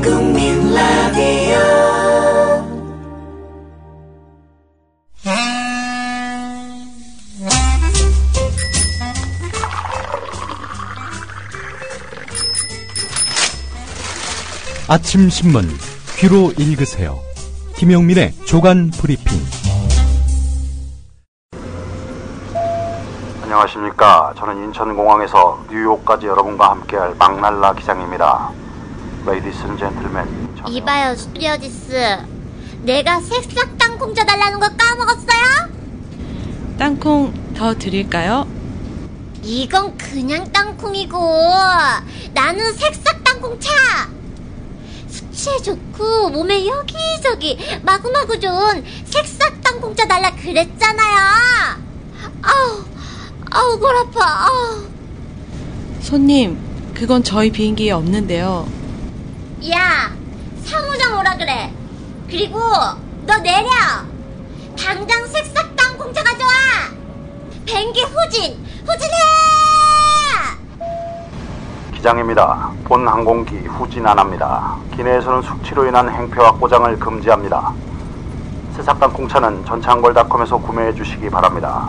국민 라디오. 아침 신문 귀로 읽으세요. 김용민의 조간 브리핑. 안녕하십니까. 저는 인천공항에서 뉴욕까지 여러분과 함께할 막날라 기장입니다. Ladies and gentlemen. 이봐요, 스튜어디스. 내가 새싹 땅콩 쪄달라는 거 까먹었어요? 땅콩 더 드릴까요? 이건 그냥 땅콩이고 나는 새싹 땅콩차. 수치에 좋고 몸에 여기저기 마구마구 좋은 새싹 땅콩차 달라 그랬잖아요. 아우 골 아파. 손님, 그건 저희 비행기에 없는데요. 야, 사무장 오라 그래. 그리고 너 내려. 당장 새싹 땅콩차 가져와. 비행기 후진해. 기장입니다. 본 항공기 후진 안 합니다. 기내에서는 숙취로 인한 행패와 꼬장을 금지합니다. 새싹 땅콩차는 전창걸닷컴에서 구매해 주시기 바랍니다.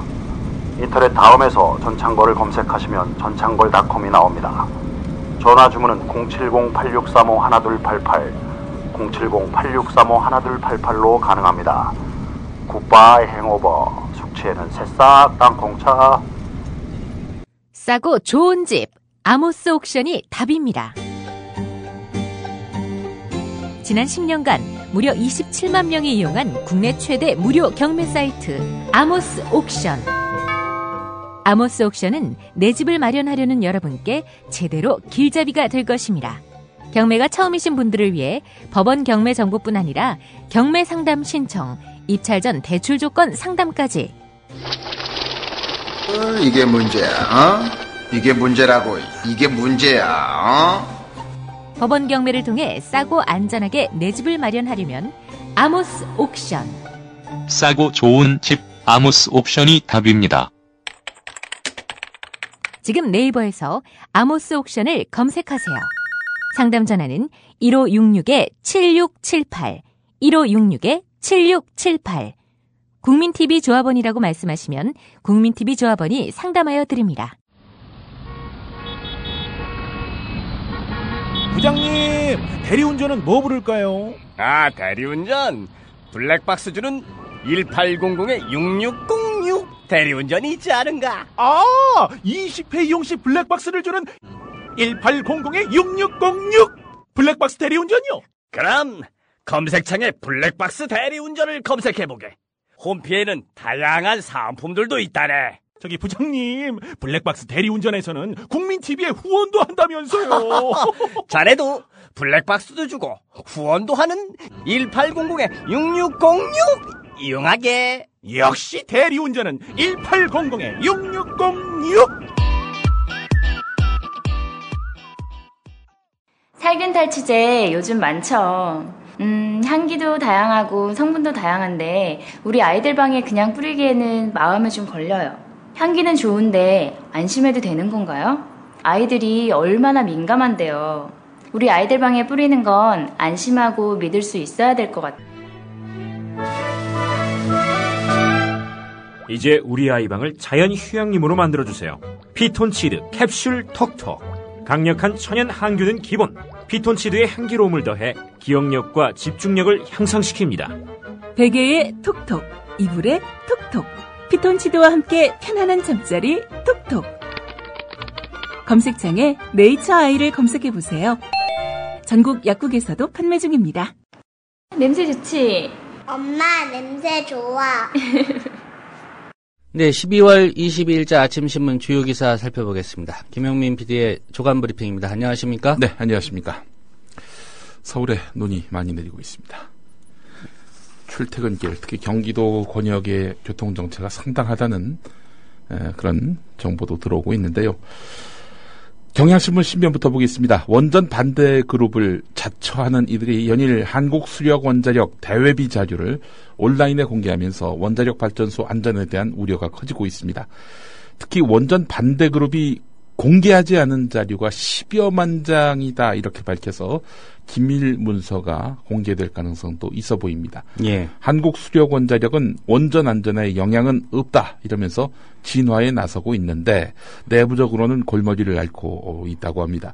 인터넷 다음에서 전창걸을 검색하시면 전창걸닷컴이 나옵니다. 전화 주문은 070-8635-1288, 070-8635-1288로 가능합니다. 굿바이 행오버. 숙취에는 새싹 땅콩차. 싸고 좋은 집 아모스 옥션이 답입니다. 지난 10년간 무려 27만 명이 이용한 국내 최대 무료 경매 사이트 아모스 옥션. 아모스 옥션은 내 집을 마련하려는 여러분께 제대로 길잡이가 될 것입니다. 경매가 처음이신 분들을 위해 법원 경매 정보뿐 아니라 경매 상담 신청, 입찰 전 대출 조건 상담까지. 이게 문제야, 어? 이게 문제라고. 이게 문제야, 어? 법원 경매를 통해 싸고 안전하게 내 집을 마련하려면 아모스 옥션. 싸고 좋은 집 아모스 옥션이 답입니다. 지금 네이버에서 아모스 옥션을 검색하세요. 상담 전화는 1566-7678, 1566-7678. 국민TV 조합원이라고 말씀하시면 국민TV 조합원이 상담하여 드립니다. 부장님, 대리운전은 뭐 부를까요? 대리운전 블랙박스 주는 1800-6606 대리운전이 있지 않은가? 20회 이용시 블랙박스를 주는 1800-6606 블랙박스 대리운전이요? 그럼 검색창에 블랙박스 대리운전을 검색해보게. 홈피에는 다양한 사은품들도 있다네. 저기 부장님, 블랙박스 대리운전에서는 국민TV에 후원도 한다면서요. 자네도 블랙박스도 주고 후원도 하는 1800-6606 이용하게. 역시 대리운전은 1800-6606. 살균 탈취제 요즘 많죠. 향기도 다양하고 성분도 다양한데 우리 아이들 방에 그냥 뿌리기에는 마음에 좀 걸려요. 향기는 좋은데 안심해도 되는 건가요? 아이들이 얼마나 민감한데요. 우리 아이들 방에 뿌리는 건 안심하고 믿을 수 있어야 될 것 같아요. 이제 우리 아이 방을 자연 휴양림으로 만들어주세요. 피톤치드 캡슐 톡톡. 강력한 천연 항균은 기본. 피톤치드의 향기로움을 더해 기억력과 집중력을 향상시킵니다. 베개에 톡톡, 이불에 톡톡. 피톤치드와 함께 편안한 잠자리 톡톡. 검색창에 네이처 아이를 검색해보세요. 전국 약국에서도 판매 중입니다. 냄새 좋지? 엄마, 냄새 좋아. 네, 12월 22일자 아침신문 주요 기사 살펴보겠습니다. 김용민 PD의 조간 브리핑입니다. 안녕하십니까? 네, 안녕하십니까. 서울에 눈이 많이 내리고 있습니다. 출퇴근길, 특히 경기도 권역의 교통정체가 상당하다는 그런 정보도 들어오고 있는데요. 경향신문 신변부터 보겠습니다. 원전 반대 그룹을 자처하는 이들이 연일 한국수력 원자력 대외비 자료를 온라인에 공개하면서 원자력 발전소 안전에 대한 우려가 커지고 있습니다. 특히 원전 반대 그룹이 공개하지 않은 자료가 10여만 장이다 이렇게 밝혀서 기밀 문서가 공개될 가능성도 있어 보입니다. 예. 한국수력원자력은 원전 안전에 영향은 없다 이러면서 진화에 나서고 있는데 내부적으로는 골머리를 앓고 있다고 합니다.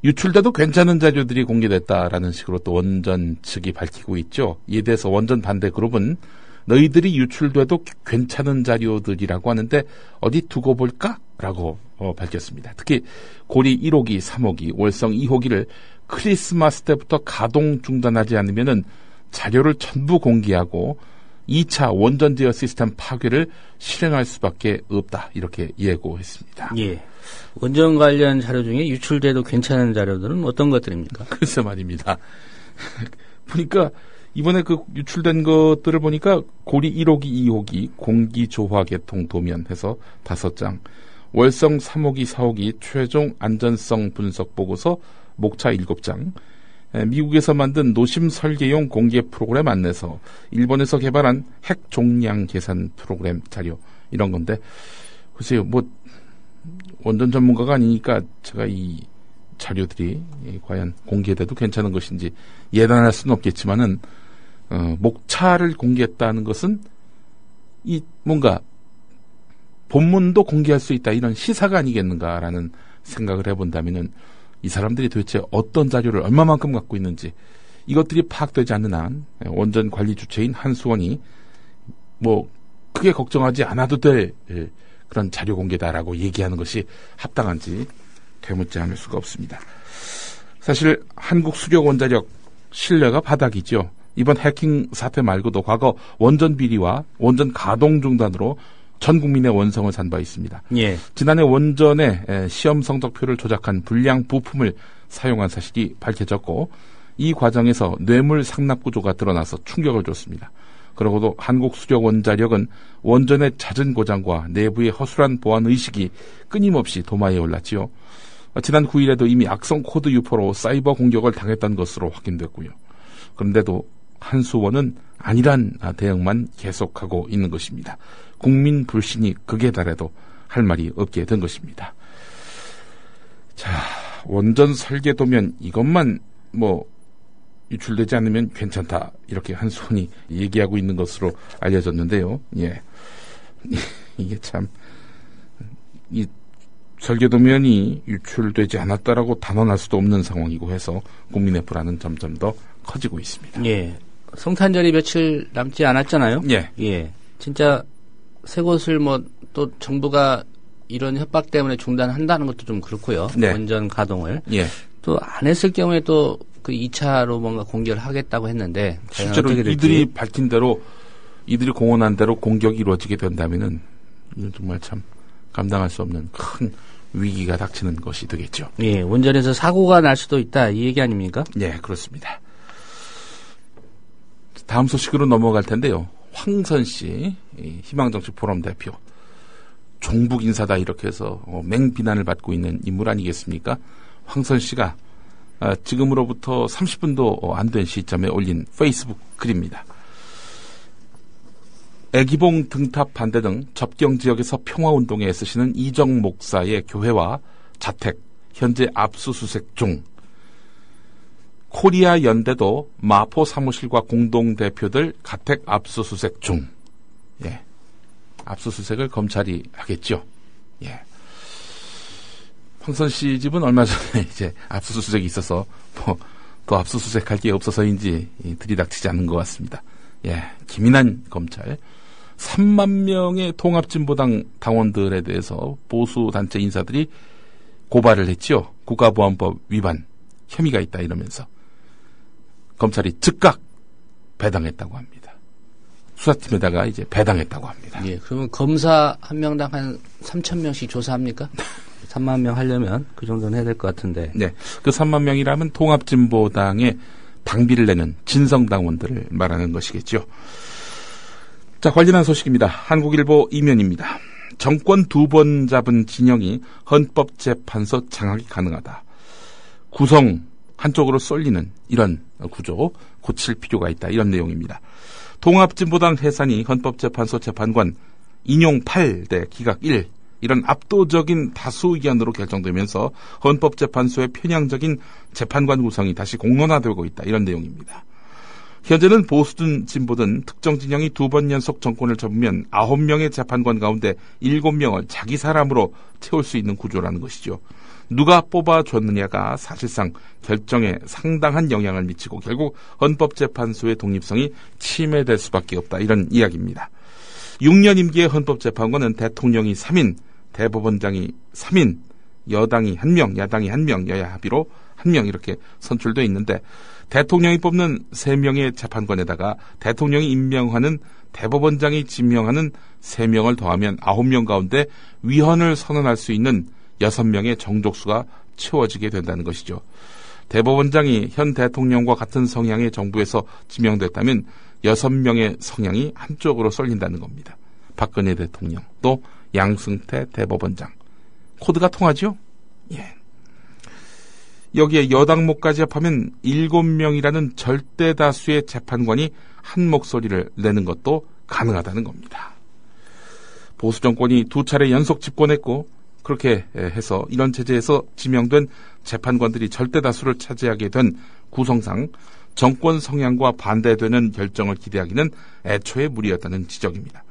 유출돼도 괜찮은 자료들이 공개됐다라는 식으로 또 원전 측이 밝히고 있죠. 이에 대해서 원전 반대 그룹은 너희들이 유출돼도 괜찮은 자료들이라고 하는데 어디 두고 볼까? 라고 밝혔습니다. 특히 고리 1호기, 3호기, 월성 2호기를 크리스마스 때부터 가동 중단하지 않으면은 자료를 전부 공개하고 2차 원전 제어 시스템 파괴를 실행할 수밖에 없다. 이렇게 예고했습니다. 예. 원전 관련 자료 중에 유출돼도 괜찮은 자료들은 어떤 것들입니까? 글쎄 말입니다. 보니까 이번에 그 유출된 것들을 보니까 고리 1호기, 2호기, 공기조화 개통 도면 해서 5장, 월성 3호기, 4호기 최종 안전성 분석 보고서 목차 7장, 미국에서 만든 노심 설계용 공개 프로그램 안내서, 일본에서 개발한 핵 종량 계산 프로그램 자료 이런 건데 글쎄요, 뭐 원전 전문가가 아니니까 제가 이 자료들이 과연 공개돼도 괜찮은 것인지 예단할 수는 없겠지만은 목차를 공개했다는 것은 이 뭔가 본문도 공개할 수 있다 이런 시사가 아니겠는가라는 생각을 해본다면은 이 사람들이 도대체 어떤 자료를 얼마만큼 갖고 있는지 이것들이 파악되지 않는 한 원전 관리 주체인 한수원이 뭐 크게 걱정하지 않아도 될 그런 자료 공개다라고 얘기하는 것이 합당한지 되묻지 않을 수가 없습니다. 사실 한국 수력 원자력 신뢰가 바닥이죠. 이번 해킹 사태 말고도 과거 원전 비리와 원전 가동 중단으로 전 국민의 원성을 산 바 있습니다. 예. 지난해 원전의 시험 성적표를 조작한 불량 부품을 사용한 사실이 밝혀졌고 이 과정에서 뇌물 상납 구조가 드러나서 충격을 줬습니다. 그러고도 한국수력원자력은 원전의 잦은 고장과 내부의 허술한 보안 의식이 끊임없이 도마에 올랐지요. 지난 9일에도 이미 악성 코드 유포로 사이버 공격을 당했던 것으로 확인됐고요. 그런데도 한수원은 아니란 대응만 계속하고 있는 것입니다. 국민 불신이 극에 달해도 할 말이 없게 된 것입니다. 자, 원전 설계 도면 이것만 뭐 유출되지 않으면 괜찮다 이렇게 한수원이 얘기하고 있는 것으로 알려졌는데요. 예, 이게 참 이 설계 도면이 유출되지 않았다라고 단언할 수도 없는 상황이고 해서 국민의 불안은 점점 더 커지고 있습니다. 예, 성탄절이 며칠 남지 않았잖아요. 예, 예, 진짜 새 곳을 뭐 또 정부가 이런 협박 때문에 중단한다는 것도 좀 그렇고요. 네. 원전 가동을 예, 또 안 했을 경우에 또 그 2차로 뭔가 공개를 하겠다고 했는데 실제로 이들이 밝힌 대로 이들이 공언한 대로 공격이 이루어지게 된다면은 이건 정말 참 감당할 수 없는 큰 위기가 닥치는 것이 되겠죠. 예, 원전에서 사고가 날 수도 있다 이 얘기 아닙니까? 예, 그렇습니다. 다음 소식으로 넘어갈 텐데요. 황선 씨, 희망정치 포럼 대표, 종북 인사다 이렇게 해서 맹비난을 받고 있는 인물 아니겠습니까? 황선 씨가 지금으로부터 30분도 안 된 시점에 올린 페이스북 글입니다. 애기봉 등탑 반대 등 접경 지역에서 평화운동에 애쓰시는 이정 목사의 교회와 자택 현재 압수수색 중. 코리아 연대도 마포 사무실과 공동대표들 가택 압수수색 중. 예. 압수수색을 검찰이 하겠죠. 예. 황선 씨 집은 얼마 전에 이제 압수수색이 있어서 뭐 또 압수수색할 게 없어서인지 들이닥치지 않는 것 같습니다. 예. 김인환 검찰 3만 명의 통합진보당 당원들에 대해서 보수단체 인사들이 고발을 했죠. 국가보안법 위반 혐의가 있다 이러면서 검찰이 즉각 배당했다고 합니다. 수사팀에다가 이제 배당했다고 합니다. 예, 그러면 검사 한 명당 한 3,000명씩 조사합니까? 3만 명 하려면 그 정도는 해야 될 것 같은데. 네, 그 3만 명이라면 통합진보당에 당비를 내는 진성당원들을 말하는 것이겠죠. 자, 관련한 소식입니다. 한국일보 이면입니다. 정권 2번 잡은 진영이 헌법재판소 장악이 가능하다. 구성 한쪽으로 쏠리는 이런 구조 고칠 필요가 있다. 이런 내용입니다. 통합진보당 해산이 헌법재판소 재판관 인용 8대 기각 1 이런 압도적인 다수 의견으로 결정되면서 헌법재판소의 편향적인 재판관 구성이 다시 공론화되고 있다. 이런 내용입니다. 현재는 보수든 진보든 특정 진영이 2번 연속 정권을 잡으면 9명의 재판관 가운데 7명을 자기 사람으로 채울 수 있는 구조라는 것이죠. 누가 뽑아줬느냐가 사실상 결정에 상당한 영향을 미치고 결국 헌법재판소의 독립성이 침해될 수밖에 없다. 이런 이야기입니다. 6년 임기의 헌법재판관은 대통령이 3인, 대법원장이 3인, 여당이 1명, 야당이 1명, 여야 합의로 1명 이렇게 선출되어 있는데 대통령이 뽑는 3명의 재판관에다가 대통령이 임명하는 대법원장이 지명하는 3명을 더하면 9명 가운데 위헌을 선언할 수 있는 6명의 정족수가 채워지게 된다는 것이죠. 대법원장이 현 대통령과 같은 성향의 정부에서 지명됐다면 6명의 성향이 한쪽으로 쏠린다는 겁니다. 박근혜 대통령, 또 양승태 대법원장. 코드가 통하죠? 예. 여기에 여당목까지 합하면 7명이라는 절대 다수의 재판관이 한 목소리를 내는 것도 가능하다는 겁니다. 보수 정권이 2차례 연속 집권했고 그렇게 해서 이런 체제에서 지명된 재판관들이 절대 다수를 차지하게 된 구성상 정권 성향과 반대되는 결정을 기대하기는 애초에 무리였다는 지적입니다.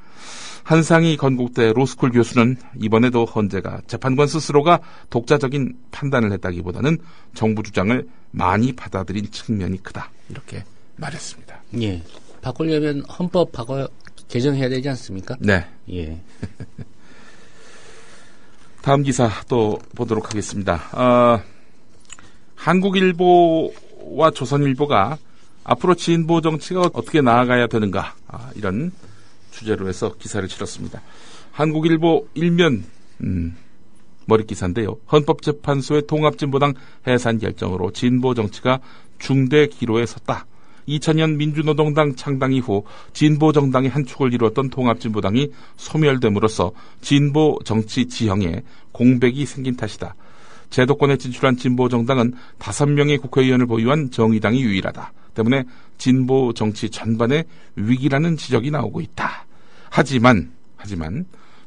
한상희 건국대 로스쿨 교수는 이번에도 헌재가 재판관 스스로가 독자적인 판단을 했다기보다는 정부 주장을 많이 받아들인 측면이 크다. 이렇게 말했습니다. 예. 바꾸려면 헌법 개정해야 되지 않습니까? 네. 예. 다음 기사 또 보도록 하겠습니다. 한국일보와 조선일보가 앞으로 진보 정치가 어떻게 나아가야 되는가, 이런 주제로 해서 기사를 실었습니다. 한국일보 일면 머릿기사인데요. 헌법재판소의 통합진보당 해산 결정으로 진보 정치가 중대 기로에 섰다. 2000년 민주노동당 창당 이후 진보 정당의 한 축을 이루었던 통합진보당이 소멸됨으로써 진보 정치 지형에 공백이 생긴 탓이다. 제도권에 진출한 진보 정당은 5명의 국회의원을 보유한 정의당이 유일하다. 때문에 진보 정치 전반에 위기라는 지적이 나오고 있다. 하지만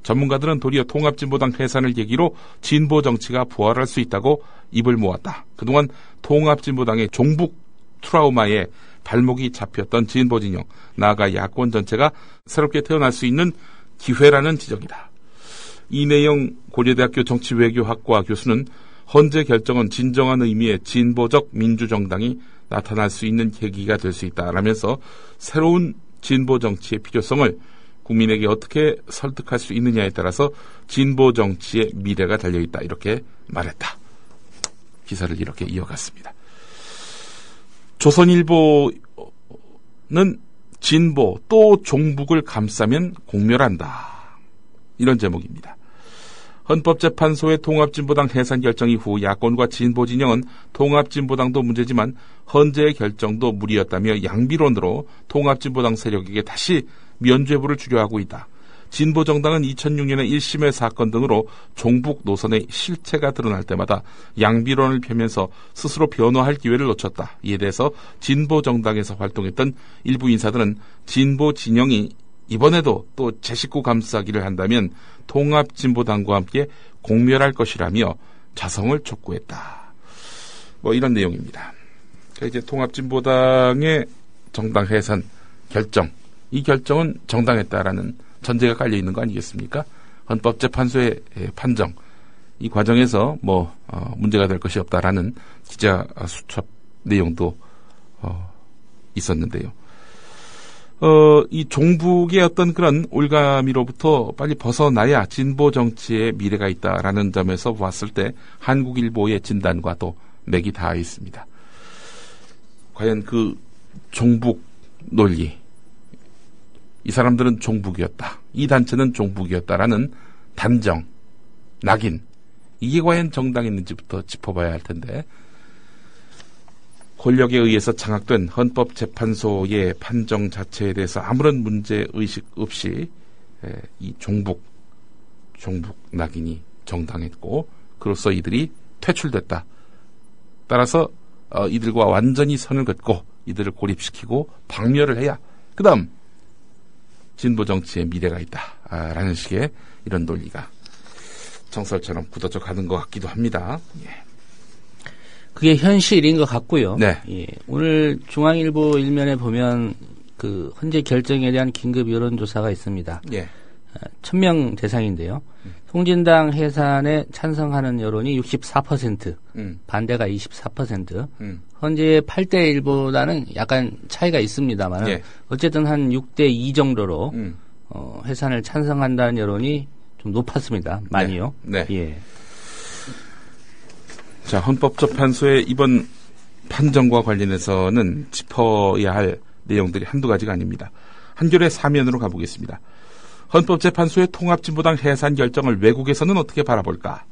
전문가들은 도리어 통합진보당 해산을 계기로 진보 정치가 부활할 수 있다고 입을 모았다. 그동안 통합진보당의 종북 트라우마에 발목이 잡혔던 진보 진영, 나아가 야권 전체가 새롭게 태어날 수 있는 기회라는 지적이다. 이내영 고려대학교 정치외교학과 교수는 헌재 결정은 진정한 의미의 진보적 민주정당이 나타날 수 있는 계기가 될 수 있다라면서 새로운 진보 정치의 필요성을 국민에게 어떻게 설득할 수 있느냐에 따라서 진보 정치의 미래가 달려있다. 이렇게 말했다. 기사를 이렇게 이어갔습니다. 조선일보는 진보 또 종북을 감싸면 공멸한다. 이런 제목입니다. 헌법재판소의 통합진보당 해산 결정 이후 야권과 진보 진영은 통합진보당도 문제지만 헌재의 결정도 무리였다며 양비론으로 통합진보당 세력에게 다시 면죄부를 주려 하고 있다. 진보정당은 2006년의 1심의 사건 등으로 종북 노선의 실체가 드러날 때마다 양비론을 펴면서 스스로 변호할 기회를 놓쳤다. 이에 대해서 진보정당에서 활동했던 일부 인사들은 진보 진영이 이번에도 또 제 식구 감싸기를 한다면 통합진보당과 함께 공멸할 것이라며 자성을 촉구했다. 이런 내용입니다. 이제 통합진보당의 정당 해산 결정, 이 결정은 정당했다라는 전제가 깔려 있는 거 아니겠습니까? 헌법재판소의 판정, 이 과정에서 문제가 될 것이 없다라는 기자 수첩 내용도 있었는데요. 이 종북의 어떤 그런 올가미로부터 빨리 벗어나야 진보 정치의 미래가 있다라는 점에서 보았을 때 한국일보의 진단과 또 맥이 닿아 있습니다. 과연 그 종북 논리, 이 사람들은 종북이었다, 이 단체는 종북이었다라는 단정, 낙인, 이게 과연 정당했는지부터 짚어봐야 할 텐데, 권력에 의해서 장악된 헌법재판소의 판정 자체에 대해서 아무런 문제의식 없이 이 종북 낙인이 정당했고, 그로써 이들이 퇴출됐다. 따라서 이들과 완전히 선을 긋고 이들을 고립시키고 박멸을 해야 그 다음 진보 정치의 미래가 있다라는 식의 이런 논리가 정설처럼 굳어져 가는 것 같기도 합니다. 예. 그게 현실인 것 같고요. 네. 예. 오늘 중앙일보 일면에 보면 그 헌재 결정에 대한 긴급 여론조사가 있습니다. 예. 1000명 대상인데요. 통진당 해산에 찬성하는 여론이 64%, 반대가 24%. 헌재의 8대1보다는 약간 차이가 있습니다만 예. 어쨌든 한 6대2 정도로 해산을 찬성한다는 여론이 좀 높았습니다. 많이요. 네. 네. 예. 자, 헌법재판소의 이번 판정과 관련해서는 짚어야 할 내용들이 한두 가지가 아닙니다. 한겨레 사면으로 가보겠습니다. 헌법재판소의 통합진보당 해산 결정을 외국에서는 어떻게 바라볼까?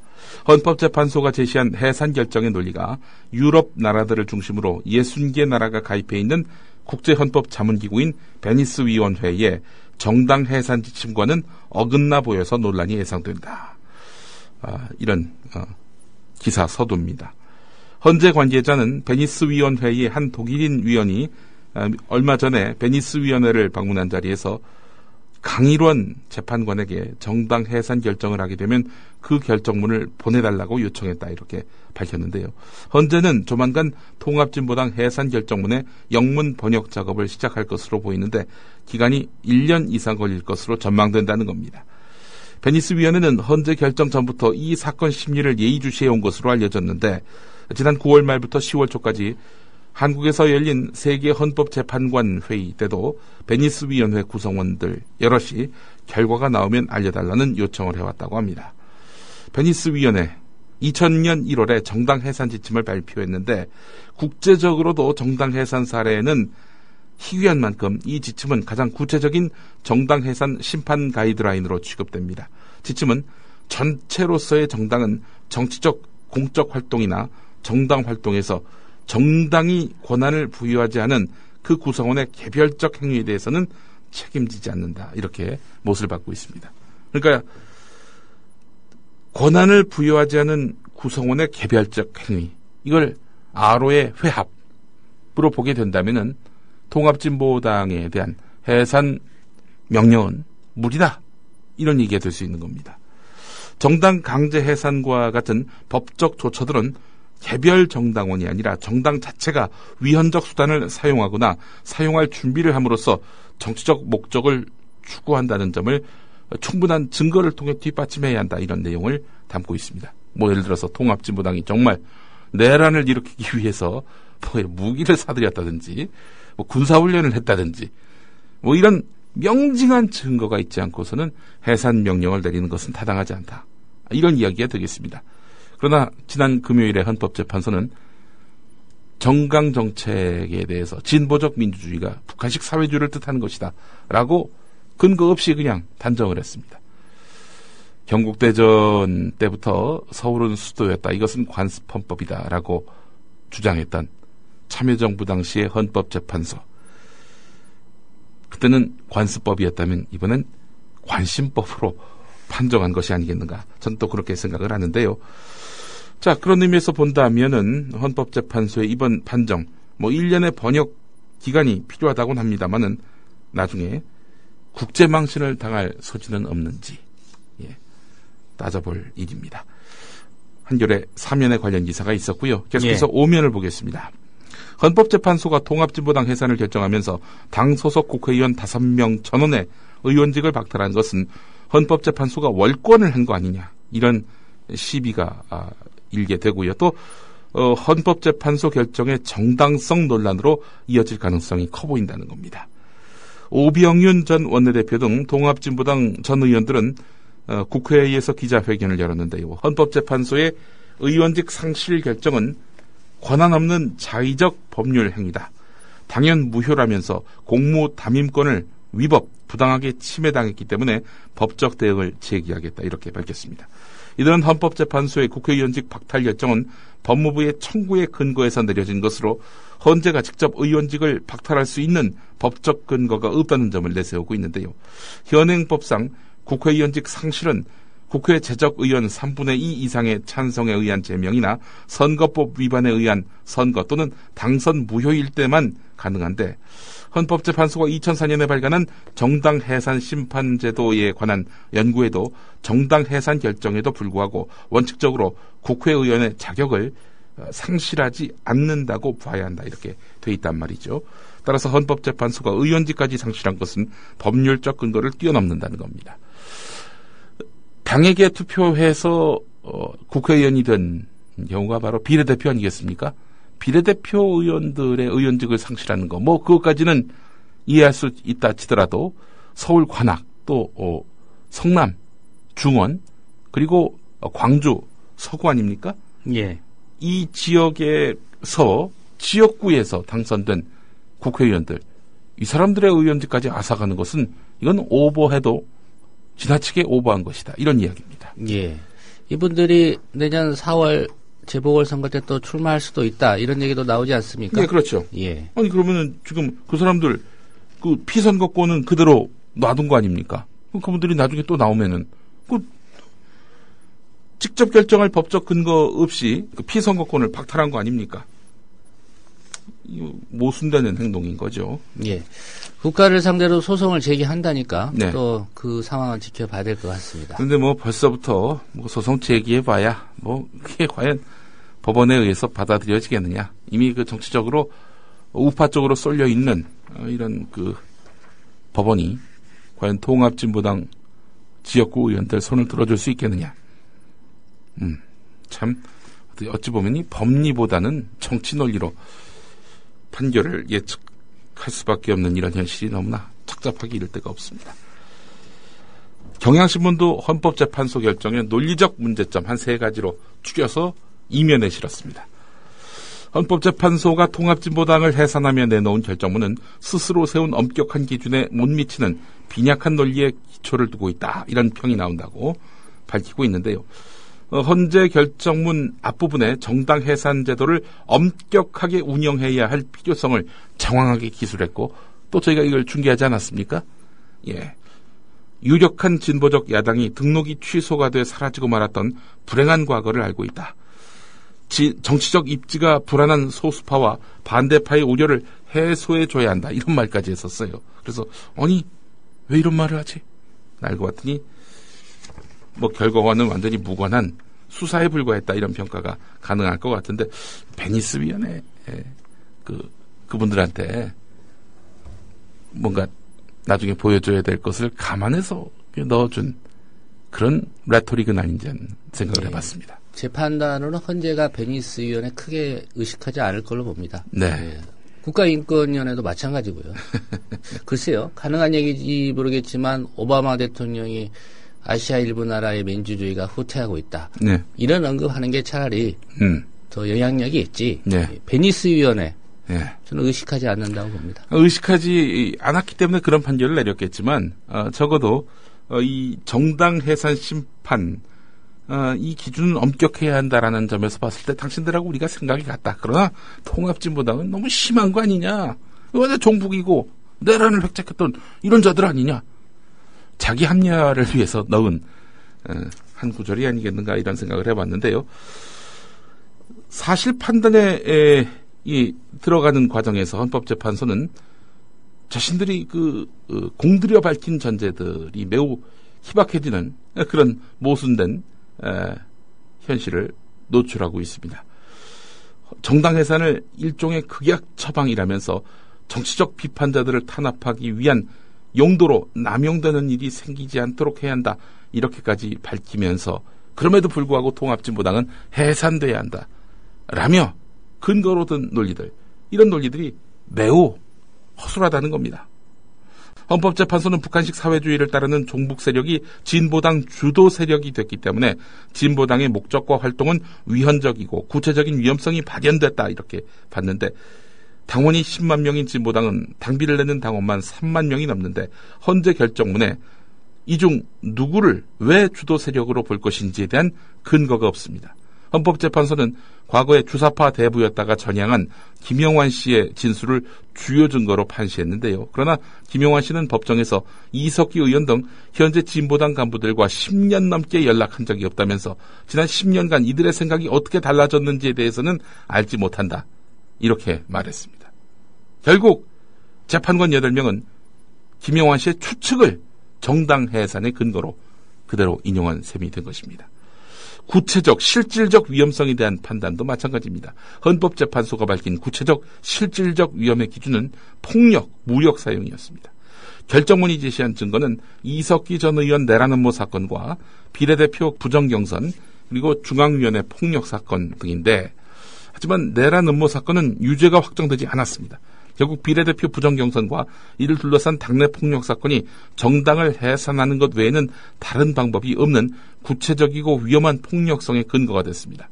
헌법재판소가 제시한 해산 결정의 논리가 유럽 나라들을 중심으로 60개 나라가 가입해 있는 국제헌법자문기구인 베니스 위원회의 정당 해산 지침과는 어긋나 보여서 논란이 예상된다. 이런 기사 서두입니다. 헌재 관계자는 베니스 위원회의 한 독일인 위원이 얼마 전에 베니스 위원회를 방문한 자리에서 강일원 재판관에게 정당 해산 결정을 하게 되면 그 결정문을 보내달라고 요청했다, 이렇게 밝혔는데요. 헌재는 조만간 통합진보당 해산 결정문의 영문 번역 작업을 시작할 것으로 보이는데 기간이 1년 이상 걸릴 것으로 전망된다는 겁니다. 베니스 위원회는 헌재 결정 전부터 이 사건 심리를 예의주시해온 것으로 알려졌는데 지난 9월 말부터 10월 초까지 한국에서 열린 세계헌법재판관 회의 때도 베니스 위원회 구성원들 여럿이 결과가 나오면 알려달라는 요청을 해왔다고 합니다. 베니스 위원회 2000년 1월에 정당 해산 지침을 발표했는데 국제적으로도 정당 해산 사례는 희귀한 만큼 이 지침은 가장 구체적인 정당 해산 심판 가이드라인으로 취급됩니다. 지침은 전체로서의 정당은 정치적 공적 활동이나 정당 활동에서 정당이 권한을 부여하지 않은 그 구성원의 개별적 행위에 대해서는 책임지지 않는다, 이렇게 못을 받고 있습니다. 그러니까 권한을 부여하지 않은 구성원의 개별적 행위, 이걸 아로의 회합으로 보게 된다면은 통합진보당에 대한 해산 명령은 무리다, 이런 얘기가 될 수 있는 겁니다. 정당 강제 해산과 같은 법적 조처들은 개별 정당원이 아니라 정당 자체가 위헌적 수단을 사용하거나 사용할 준비를 함으로써 정치적 목적을 추구한다는 점을 충분한 증거를 통해 뒷받침해야 한다, 이런 내용을 담고 있습니다. 예를 들어서 통합진보당이 정말 내란을 일으키기 위해서 무기를 사들였다든지 군사훈련을 했다든지 이런 명징한 증거가 있지 않고서는 해산 명령을 내리는 것은 타당하지 않다, 이런 이야기가 되겠습니다. 그러나 지난 금요일에 헌법재판소는 정강정책에 대해서 진보적 민주주의가 북한식 사회주의를 뜻하는 것이다 라고 근거 없이 그냥 단정을 했습니다. 경국대전 때부터 서울은 수도였다, 이것은 관습헌법이다 라고 주장했던 참여정부 당시의 헌법재판소, 그때는 관습법이었다면 이번엔 관심법으로 판정한 것이 아니겠는가, 저는 또 그렇게 생각을 하는데요. 자, 그런 의미에서 본다면은 헌법재판소의 이번 판정, 1년의 번역 기간이 필요하다고는 합니다만은 나중에 국제망신을 당할 소지는 없는지 따져볼 일입니다. 한겨레 3면에 관련 기사가 있었고요. 계속해서 5면을 보겠습니다. 헌법재판소가 통합진보당 해산을 결정하면서 당 소속 국회의원 5명 전원의 의원직을 박탈한 것은 헌법재판소가 월권을 한 거 아니냐, 이런 시비가 일게 되고요. 또 헌법재판소 결정의 정당성 논란으로 이어질 가능성이 커 보인다는 겁니다. 오병윤 전 원내대표 등 통합진보당 전 의원들은 국회에서 기자회견을 열었는데요. 헌법재판소의 의원직 상실 결정은 권한 없는 자의적 법률 행위다. 당연 무효라면서 공무 담임권을 위법, 부당하게 침해당했기 때문에 법적 대응을 제기하겠다, 이렇게 밝혔습니다. 이들은 헌법재판소의 국회의원직 박탈 결정은 법무부의 청구에 근거해서 내려진 것으로 헌재가 직접 의원직을 박탈할 수 있는 법적 근거가 없다는 점을 내세우고 있는데요. 현행법상 국회의원직 상실은 국회 재적 의원 3분의 2 이상의 찬성에 의한 제명이나 선거법 위반에 의한 선거 또는 당선 무효일 때만 가능한데 헌법재판소가 2004년에 발간한 정당 해산 심판 제도에 관한 연구에도 정당 해산 결정에도 불구하고 원칙적으로 국회의원의 자격을 상실하지 않는다고 봐야 한다, 이렇게 돼 있단 말이죠. 따라서 헌법재판소가 의원직까지 상실한 것은 법률적 근거를 뛰어넘는다는 겁니다. 당에게 투표해서 국회의원이 된 경우가 바로 비례대표 아니겠습니까? 비례대표 의원들의 의원직을 상실하는 거, 뭐 그것까지는 이해할 수 있다 치더라도 서울 관악, 또 성남, 중원, 그리고 광주, 서구 아닙니까? 예. 이 지역에서 지역구에서 당선된 국회의원들, 이 사람들의 의원직까지 앗아가는 것은 이건 오버해도 지나치게 오버한 것이다, 이런 이야기입니다. 예. 이분들이 내년 4월 재보궐선거 때 또 출마할 수도 있다, 이런 얘기도 나오지 않습니까? 네, 그렇죠. 예. 아니, 그러면은 지금 그 사람들 그 피선거권은 그대로 놔둔 거 아닙니까? 그분들이 나중에 또 나오면은 그 직접 결정할 법적 근거 없이 그 피선거권을 박탈한 거 아닙니까? 이거 모순되는 행동인 거죠. 예. 국가를 상대로 소송을 제기한다니까 네. 또 그 상황을 지켜봐야 될 것 같습니다. 그런데 뭐 벌써부터 뭐 소송 제기해봐야 뭐 그게 과연 법원에 의해서 받아들여지겠느냐. 이미 그 정치적으로 우파 쪽으로 쏠려 있는 이런 그 법원이 과연 통합진보당 지역구 의원들 손을 들어줄 수 있겠느냐. 참 어찌 보면 이 법리보다는 정치 논리로 판결을 예측할 수밖에 없는 이런 현실이 너무나 착잡하기 이를 데가 없습니다. 경향신문도 헌법재판소 결정의 논리적 문제점 한 3가지로 추려서 이면에 실었습니다. 헌법재판소가 통합진보당을 해산하며 내놓은 결정문은 스스로 세운 엄격한 기준에 못 미치는 빈약한 논리에 기초를 두고 있다, 이런 평이 나온다고 밝히고 있는데요. 헌재 결정문 앞부분에 정당 해산 제도를 엄격하게 운영해야 할 필요성을 장황하게 기술했고, 또 저희가 이걸 중계하지 않았습니까? 예. 유력한 진보적 야당이 등록이 취소가 돼 사라지고 말았던 불행한 과거를 알고 있다. 정치적 입지가 불안한 소수파와 반대파의 우려를 해소해줘야 한다, 이런 말까지 했었어요. 그래서 아니 왜 이런 말을 하지? 알고 봤더니 뭐 결과와는 완전히 무관한 수사에 불과했다, 이런 평가가 가능할 것 같은데, 베니스 위원회 그분들한테 뭔가 나중에 보여줘야 될 것을 감안해서 넣어준 그런 레토릭은 아닌지 생각을 해봤습니다. 제 판단으로는 헌재가 베니스 위원회 크게 의식하지 않을 걸로 봅니다. 네. 예. 국가인권위원회도 마찬가지고요. 글쎄요, 가능한 얘기인지 모르겠지만 오바마 대통령이 아시아 일부 나라의 민주주의가 후퇴하고 있다, 네. 이런 언급하는 게 차라리 더 영향력이 있지. 네. 베니스 위원회, 네. 저는 의식하지 않는다고 봅니다. 의식하지 않았기 때문에 그런 판결을 내렸겠지만, 적어도 이 정당 해산 심판, 이 기준은 엄격해야 한다라는 점에서 봤을 때 당신들하고 우리가 생각이 같다. 그러나 통합진보당은 너무 심한 거 아니냐. 완전 종북이고 내란을 획책했던 이런 자들 아니냐. 자기 합리화를 위해서 넣은 한 구절이 아니겠는가, 이런 생각을 해봤는데요. 사실 판단에 들어가는 과정에서 헌법재판소는 자신들이 공들여 밝힌 전제들이 매우 희박해지는 그런 모순된 현실을 노출하고 있습니다. 정당 해산을 일종의 극약 처방이라면서 정치적 비판자들을 탄압하기 위한 용도로 남용되는 일이 생기지 않도록 해야 한다, 이렇게까지 밝히면서 그럼에도 불구하고 통합진보당은 해산돼야 한다 라며 근거로 든 논리들, 이런 논리들이 매우 허술하다는 겁니다. 헌법재판소는 북한식 사회주의를 따르는 종북 세력이 진보당 주도 세력이 됐기 때문에 진보당의 목적과 활동은 위헌적이고 구체적인 위험성이 발현됐다, 이렇게 봤는데, 당원이 10만 명인 진보당은 당비를 내는 당원만 3만 명이 넘는데 헌재 결정문에 이 중 누구를 왜 주도 세력으로 볼 것인지에 대한 근거가 없습니다. 헌법재판소는 과거에 주사파 대부였다가 전향한 김영환 씨의 진술을 주요 증거로 판시했는데요. 그러나 김영환 씨는 법정에서 이석기 의원 등 현재 진보당 간부들과 10년 넘게 연락한 적이 없다면서 지난 10년간 이들의 생각이 어떻게 달라졌는지에 대해서는 알지 못한다, 이렇게 말했습니다. 결국 재판관 8명은 김영환 씨의 추측을 정당 해산의 근거로 그대로 인용한 셈이 된 것입니다. 구체적, 실질적 위험성에 대한 판단도 마찬가지입니다. 헌법재판소가 밝힌 구체적, 실질적 위험의 기준은 폭력, 무력 사용이었습니다. 결정문이 제시한 증거는 이석기 전 의원 내란 음모 사건과 비례대표 부정경선 그리고 중앙위원회 폭력 사건 등인데, 하지만 내란 음모 사건은 유죄가 확정되지 않았습니다. 결국 비례대표 부정경선과 이를 둘러싼 당내 폭력 사건이 정당을 해산하는 것 외에는 다른 방법이 없는 구체적이고 위험한 폭력성의 근거가 됐습니다.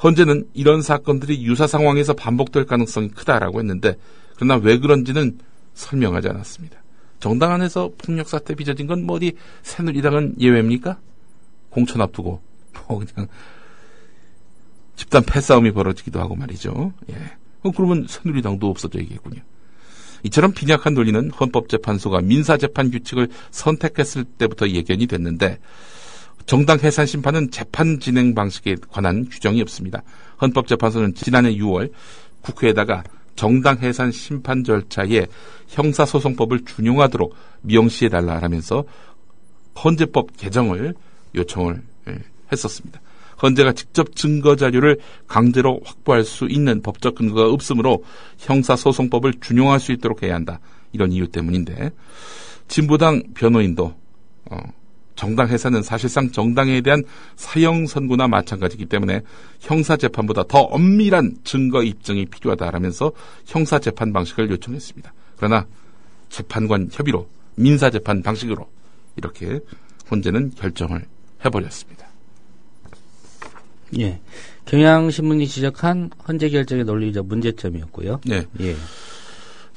헌재는 이런 사건들이 유사 상황에서 반복될 가능성이 크다라고 했는데, 그러나 왜 그런지는 설명하지 않았습니다. 정당 안에서 폭력 사태 빚어진 건 뭐 어디 새누리당은 예외입니까? 공천 앞두고 그냥 집단 패싸움이 벌어지기도 하고 말이죠. 예. 그러면 새누리당도 없어져야겠군요. 이처럼 빈약한 논리는 헌법재판소가 민사재판 규칙을 선택했을 때부터 예견이 됐는데, 정당 해산 심판은 재판 진행 방식에 관한 규정이 없습니다. 헌법재판소는 지난해 6월 국회에다가 정당 해산 심판 절차에 형사소송법을 준용하도록 명시해달라 하면서 헌재법 개정을 요청을 했었습니다. 헌재가 직접 증거 자료를 강제로 확보할 수 있는 법적 근거가 없으므로 형사소송법을 준용할 수 있도록 해야 한다. 이런 이유 때문인데, 진보당 변호인도 정당 해산은 사실상 정당에 대한 사형 선고나 마찬가지이기 때문에 형사재판보다 더 엄밀한 증거 입증이 필요하다라면서 형사재판 방식을 요청했습니다. 그러나 재판관 협의로 민사재판 방식으로 이렇게 헌재는 결정을 해버렸습니다. 예, 경향신문이 지적한 헌재 결정의 논리적 문제점이었고요. 네. 예.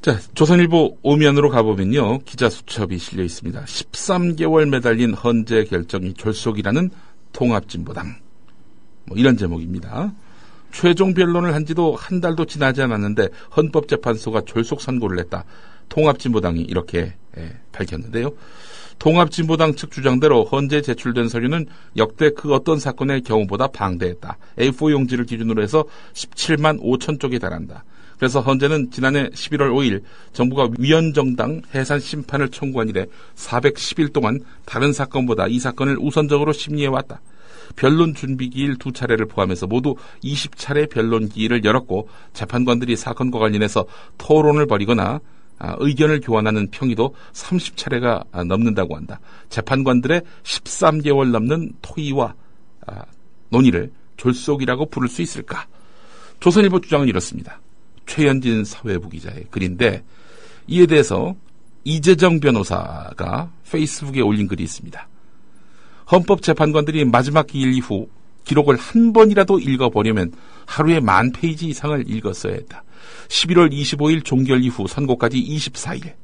자, 조선일보 오면으로 가보면요, 기자 수첩이 실려 있습니다. 13개월 매달린 헌재 결정이 졸속이라는 통합진보당. 이런 제목입니다. 최종 변론을 한 지도 한 달도 지나지 않았는데 헌법재판소가 졸속 선고를 했다. 통합진보당이 이렇게 밝혔는데요. 통합진보당 측 주장대로 헌재 제출된 서류는 역대 그 어떤 사건의 경우보다 방대했다. A4 용지를 기준으로 해서 17만 5천 쪽에 달한다. 그래서 헌재는 지난해 11월 5일 정부가 위헌정당 해산 심판을 청구한 이래 410일 동안 다른 사건보다 이 사건을 우선적으로 심리해왔다. 변론 준비 기일 2차례를 포함해서 모두 20차례 변론 기일을 열었고, 재판관들이 사건과 관련해서 토론을 벌이거나 의견을 교환하는 평의도 30차례가 넘는다고 한다. 재판관들의 13개월 넘는 토의와 논의를 졸속이라고 부를 수 있을까? 조선일보 주장은 이렇습니다. 최현진 사회부 기자의 글인데, 이에 대해서 이재정 변호사가 페이스북에 올린 글이 있습니다. 헌법재판관들이 마지막 기일 이후 기록을 한 번이라도 읽어보려면 하루에 10,000페이지 이상을 읽었어야 했다. 11월 25일 종결 이후 선고까지 24일.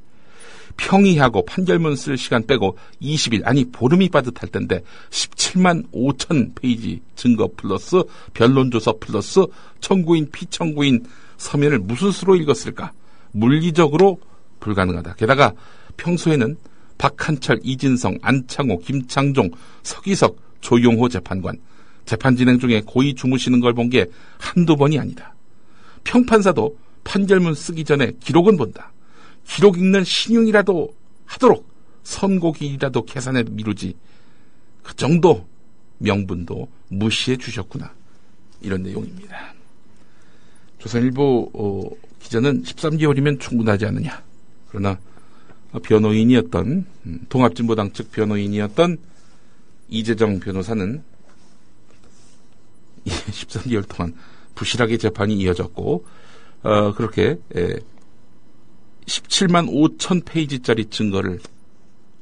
평의하고 판결문 쓸 시간 빼고 20일, 아니 보름이 빠듯할 텐데 17만 5천 페이지 증거 플러스 변론조서 플러스 청구인 피청구인 서면을 무슨 수로 읽었을까? 물리적으로 불가능하다. 게다가 평소에는 박한철, 이진성, 안창호, 김창종, 서기석, 조용호 재판관 재판 진행 중에 고이 주무시는 걸 본 게 한두 번이 아니다. 평판사도 판결문 쓰기 전에 기록은 본다. 기록 읽는 신용이라도 하도록 선고기일이라도 계산해 미루지. 그 정도 명분도 무시해 주셨구나. 이런 내용입니다. 조선일보 기자는 13개월이면 충분하지 않느냐. 그러나 변호인이었던 통합진보당 측 변호인이었던 이재정 변호사는 13개월 동안 부실하게 재판이 이어졌고 그렇게 17만 5천 페이지짜리 증거를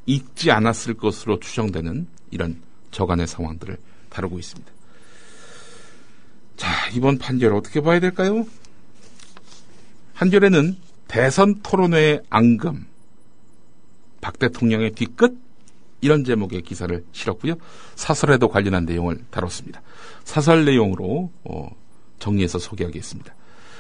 읽지 않았을 것으로 추정되는 이런 저간의 상황들을 다루고 있습니다. 자, 이번 판결 어떻게 봐야 될까요? 한겨레는 대선 토론회의 앙금, 박 대통령의 뒤끝, 이런 제목의 기사를 실었고요. 사설에도 관련한 내용을 다뤘습니다. 사설 내용으로 정리해서 소개하겠습니다.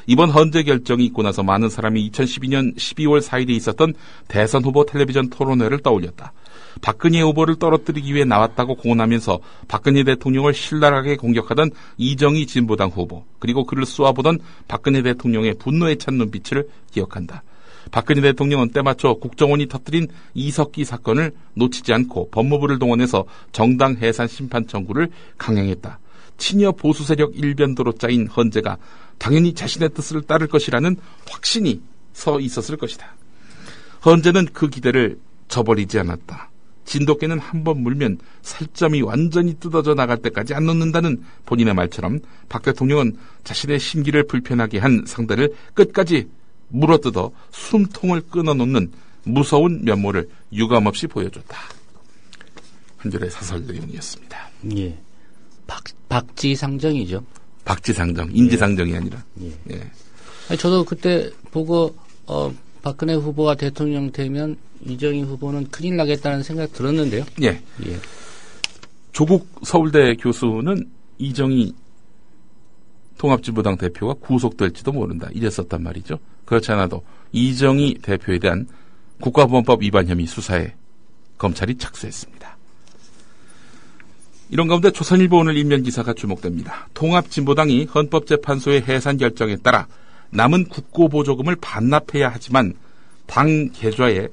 이번 헌재 결정이 있고 나서 많은 사람이 2012년 12월 4일에 있었던 대선 후보 텔레비전 토론회를 떠올렸다. 박근혜 후보를 떨어뜨리기 위해 나왔다고 공언하면서 박근혜 대통령을 신랄하게 공격하던 이정희 진보당 후보, 그리고 그를 쏘아보던 박근혜 대통령의 분노에 찬 눈빛을 기억한다. 박근혜 대통령은 때맞춰 국정원이 터뜨린 이석기 사건을 놓치지 않고 법무부를 동원해서 정당 해산 심판 청구를 강행했다. 친여 보수 세력 일변도로 짜인 헌재가 당연히 자신의 뜻을 따를 것이라는 확신이 서 있었을 것이다. 헌재는 그 기대를 저버리지 않았다. 진돗개는 한번 물면 살점이 완전히 뜯어져 나갈 때까지 안 놓는다는 본인의 말처럼 박 대통령은 자신의 심기를 불편하게 한 상대를 끝까지 물어뜯어 숨통을 끊어놓는 무서운 면모를 유감없이 보여줬다. 한 줄의 사설 내용이었습니다. 예. 박지상정이죠. 박지상정, 인지상정이 아니라. 예. 예. 아니, 저도 그때 보고 박근혜 후보가 대통령 되면 이정희 후보는 큰일 나겠다는 생각 들었는데요. 예. 예. 조국 서울대 교수는 이정희 통합진보당 대표가 구속될지도 모른다. 이랬었단 말이죠. 그렇지 않아도 이정희 대표에 대한 국가보안법 위반 혐의 수사에 검찰이 착수했습니다. 이런 가운데 조선일보 오늘 일면 기사가 주목됩니다. 통합진보당이 헌법재판소의 해산 결정에 따라 남은 국고보조금을 반납해야 하지만 당 계좌에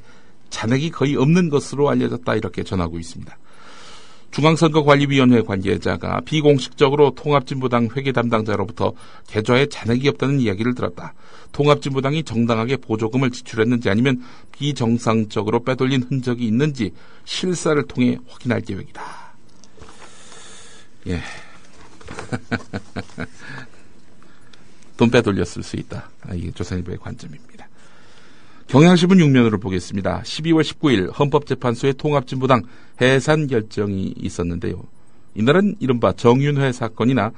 잔액이 거의 없는 것으로 알려졌다, 이렇게 전하고 있습니다. 중앙선거관리위원회 관계자가 비공식적으로 통합진보당 회계 담당자로부터 계좌에 잔액이 없다는 이야기를 들었다. 통합진보당이 정당하게 보조금을 지출했는지 아니면 비정상적으로 빼돌린 흔적이 있는지 실사를 통해 확인할 계획이다. 예. 돈 빼돌렸을 수 있다. 이게 조선일보의 관점입니다. 경향신문 6면으로 보겠습니다. 12월 19일 헌법재판소의 통합진보당 해산 결정이 있었는데요. 이날은 이른바 정윤회 사건이나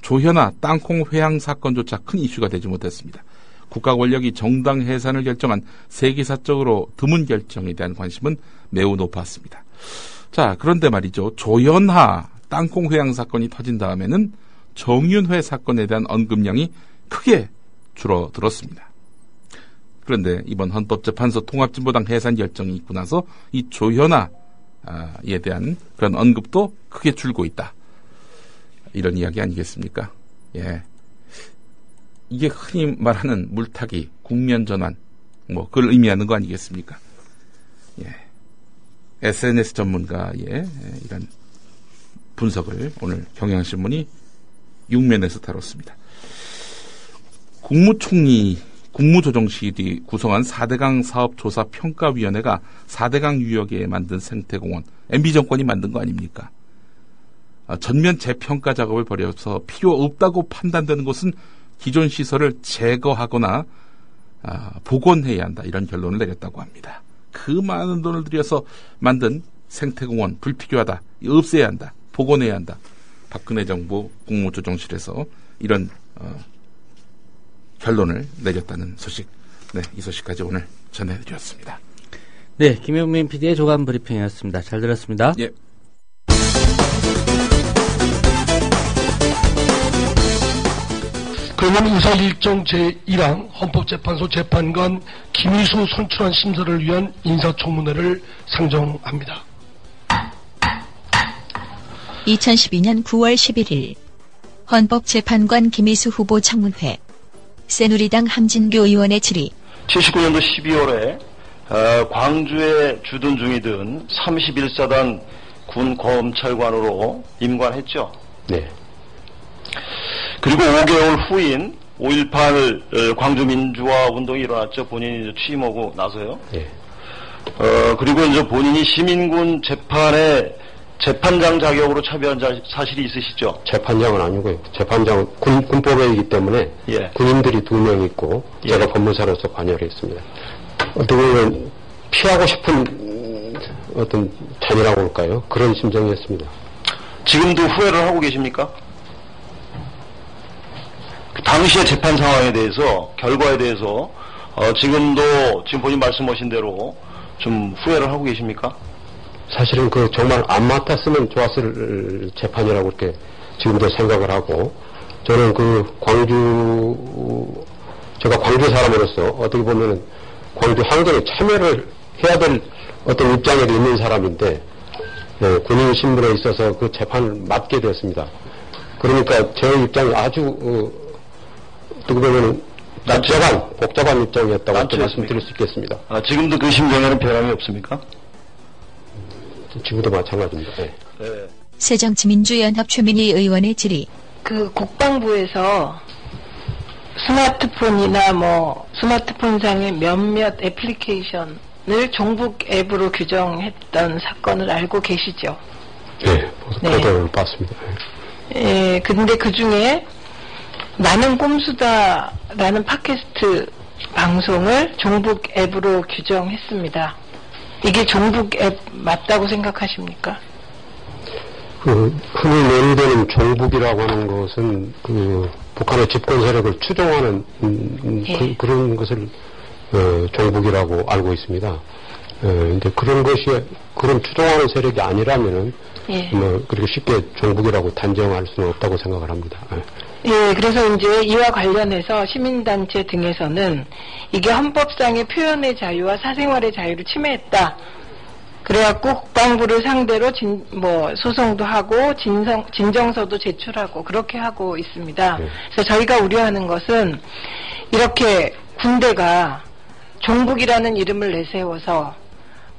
조현아 땅콩 회항 사건조차 큰 이슈가 되지 못했습니다. 국가 권력이 정당 해산을 결정한 세계사적으로 드문 결정에 대한 관심은 매우 높았습니다. 자, 그런데 말이죠. 조현아 땅콩 회항 사건이 터진 다음에는 정윤회 사건에 대한 언급량이 크게 줄어들었습니다. 그런데 이번 헌법재판소 통합진보당 해산 결정이 있고 나서 이 조현아에 대한 그런 언급도 크게 줄고 있다. 이런 이야기 아니겠습니까? 예. 이게 흔히 말하는 물타기, 국면전환, 그걸 의미하는 거 아니겠습니까? 예. SNS 전문가의 이런 분석을 오늘 경향신문이 6면에서 다뤘습니다. 국무조정실이 구성한 4대강 사업조사평가위원회가 4대강 유역에 만든 생태공원, MB정권이 만든 거 아닙니까? 전면 재평가 작업을 벌여서 필요 없다고 판단되는 곳은 기존 시설을 제거하거나 복원해야 한다, 이런 결론을 내렸다고 합니다. 그 많은 돈을 들여서 만든 생태공원 불필요하다, 없애야 한다, 복원해야 한다. 박근혜 정부 국무조정실에서 이런 결론을 내렸다는 소식. 네, 이 소식까지 오늘 전해드렸습니다. 네, 김용민 PD의 조간 브리핑이었습니다. 잘 들었습니다. 예. 그러면 인사일정 제1항 헌법재판소 재판관 김희수 선출한 심사를 위한 인사청문회를 상정합니다. 2012년 9월 11일 헌법재판관 김희수 후보 청문회. 새누리당 함진교 의원의 질의. 79년도 12월에 광주에 주둔 중이던 31사단 군 검찰관으로 임관했죠. 네. 그리고 5개월 후인 5.18 광주 민주화 운동이 일어났죠. 본인이 취임하고 나서요. 네. 그리고 이제 본인이 시민군 재판에 재판장 자격으로 참여한 사실이 있으시죠? 재판장은 아니고요. 재판장은 군법이기 때문에 예. 군인들이 2명 있고 예. 제가 법무사로서 관여를 했습니다. 어떻게 보면 피하고 싶은 어떤 자녀라고 할까요? 그런 심정이었습니다. 지금도 후회를 하고 계십니까? 그 당시의 재판 상황에 대해서, 결과에 대해서 지금도 지금 본인 말씀하신 대로 좀 후회를 하고 계십니까? 사실은 정말 안 맡았으면 좋았을 재판이라고 이렇게 지금도 생각을 하고, 저는 제가 광주 사람으로서 어떻게 보면 광주 항쟁에 참여를 해야 될 어떤 입장에 있는 사람인데, 군인 신분에 있어서 그 재판을 맡게 되었습니다. 그러니까 제 입장이 아주 어떻게 보면 복잡한 입장이었다고 말씀드릴 수 있겠습니다. 지금도 그 심정에는 변함이 없습니까? 지금도 마찬가지입니다. 네. 새정치민주연합 최민희 의원의 질의. 그 국방부에서 스마트폰이나 스마트폰상의 몇몇 애플리케이션을 종북 앱으로 규정했던 사건을 알고 계시죠? 네, 보도를 봤습니다. 예, 근데 그 중에 나는 꼼수다라는 팟캐스트 방송을 종북 앱으로 규정했습니다. 이게 종북 앱 맞다고 생각하십니까? 흔히 논의되는 종북이라고 하는 것은 북한의 집권 세력을 추종하는 그런 것을 종북이라고 알고 있습니다. 근데 그런 추종하는 세력이 아니라면은 그렇게 쉽게 종북이라고 단정할 수는 없다고 생각을 합니다. 예, 그래서 이제 이와 관련해서 시민단체 등에서는 이게 헌법상의 표현의 자유와 사생활의 자유를 침해했다. 그래갖고 국방부를 상대로 소송도 하고 진정서도 제출하고 그렇게 하고 있습니다. 그래서 저희가 우려하는 것은 이렇게 군대가 종북이라는 이름을 내세워서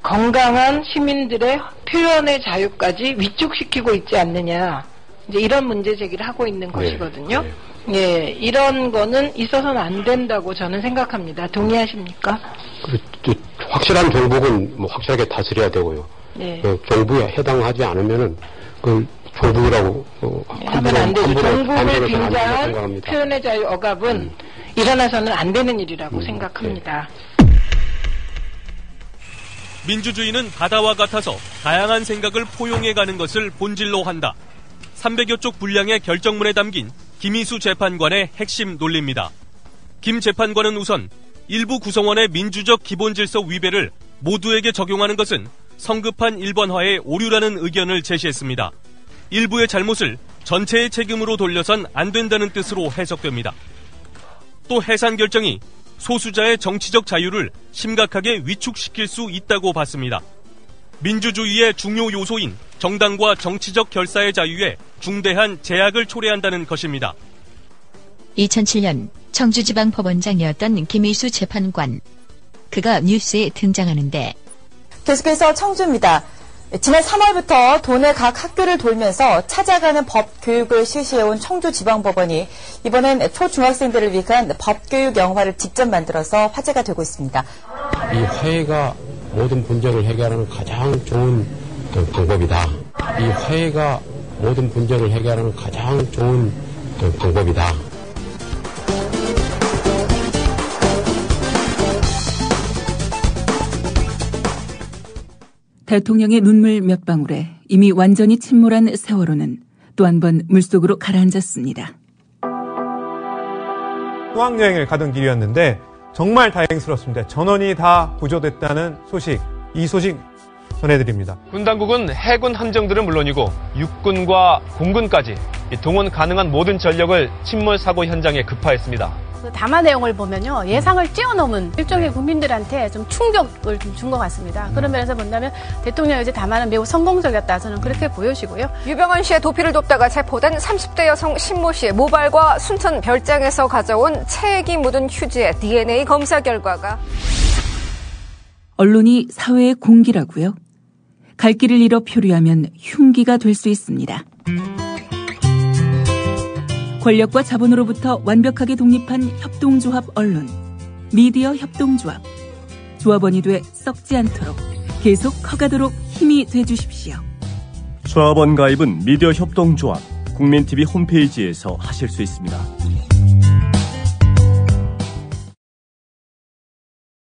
건강한 시민들의 표현의 자유까지 위축시키고 있지 않느냐. 이제 이런 문제 제기를 하고 있는 것이거든요. 예, 이런 거는 있어서는 안 된다고 저는 생각합니다. 동의하십니까? 확실한 종북은 확실하게 다스려야 되고요. 네. 종북에 해당하지 않으면은 종북이라고 하면 안 되죠. 종북을 빙자한 표현의 자유 억압은 일어나서는 안 되는 일이라고 생각합니다. 민주주의는 바다와 같아서 다양한 생각을 포용해가는 것을 본질로 한다. 300여 쪽 분량의 결정문에 담긴 김희수 재판관의 핵심 논리입니다. 김 재판관은 우선 일부 구성원의 민주적 기본질서 위배를 모두에게 적용하는 것은 성급한 일본화의 오류라는 의견을 제시했습니다. 일부의 잘못을 전체의 책임으로 돌려선 안 된다는 뜻으로 해석됩니다. 또 해산 결정이 소수자의 정치적 자유를 심각하게 위축시킬 수 있다고 봤습니다. 민주주의의 중요 요소인 정당과 정치적 결사의 자유에 중대한 제약을 초래한다는 것입니다. 2007년 청주지방법원장이었던 김희수 재판관. 그가 뉴스에 등장하는데 계속해서 청주입니다. 지난 3월부터 도내 각 학교를 돌면서 찾아가는 법 교육을 실시해온 청주지방법원이 이번엔 초중학생들을 위한 법교육 영화를 직접 만들어서 화제가 되고 있습니다. 이 화해가 모든 분쟁을 해결하는 가장 좋은 방법이다. 이 화해가 모든 분쟁을 해결하는 가장 좋은 방법이다. 대통령의 눈물 몇 방울에 이미 완전히 침몰한 세월호는 또 한 번 물속으로 가라앉았습니다. 수학여행을 가던 길이었는데 정말 다행스럽습니다. 전원이 다 구조됐다는 소식, 이 소식 전해드립니다. 군 당국은 해군 함정들은 물론이고 육군과 공군까지 동원 가능한 모든 전력을 침몰 사고 현장에 급파했습니다. 그 담화 내용을 보면요, 예상을 뛰어넘은 일종의 국민들한테 좀 충격을 좀 준 것 같습니다. 그런 면에서 본다면 대통령의 이제 담화는 매우 성공적이었다, 저는 그렇게 보여지고요. 유병헌 씨의 도피를 돕다가 체포된 30대 여성 신모 씨의 모발과 순천 별장에서 가져온 체액이 묻은 휴지의 DNA 검사 결과가 언론이 사회의 공기라고요? 갈 길을 잃어 표류하면 흉기가 될 수 있습니다. 권력과 자본으로부터 완벽하게 독립한 협동조합 언론, 미디어 협동조합. 조합원이 돼 썩지 않도록 계속 커가도록 힘이 돼주십시오. 조합원 가입은 미디어 협동조합 국민TV 홈페이지에서 하실 수 있습니다.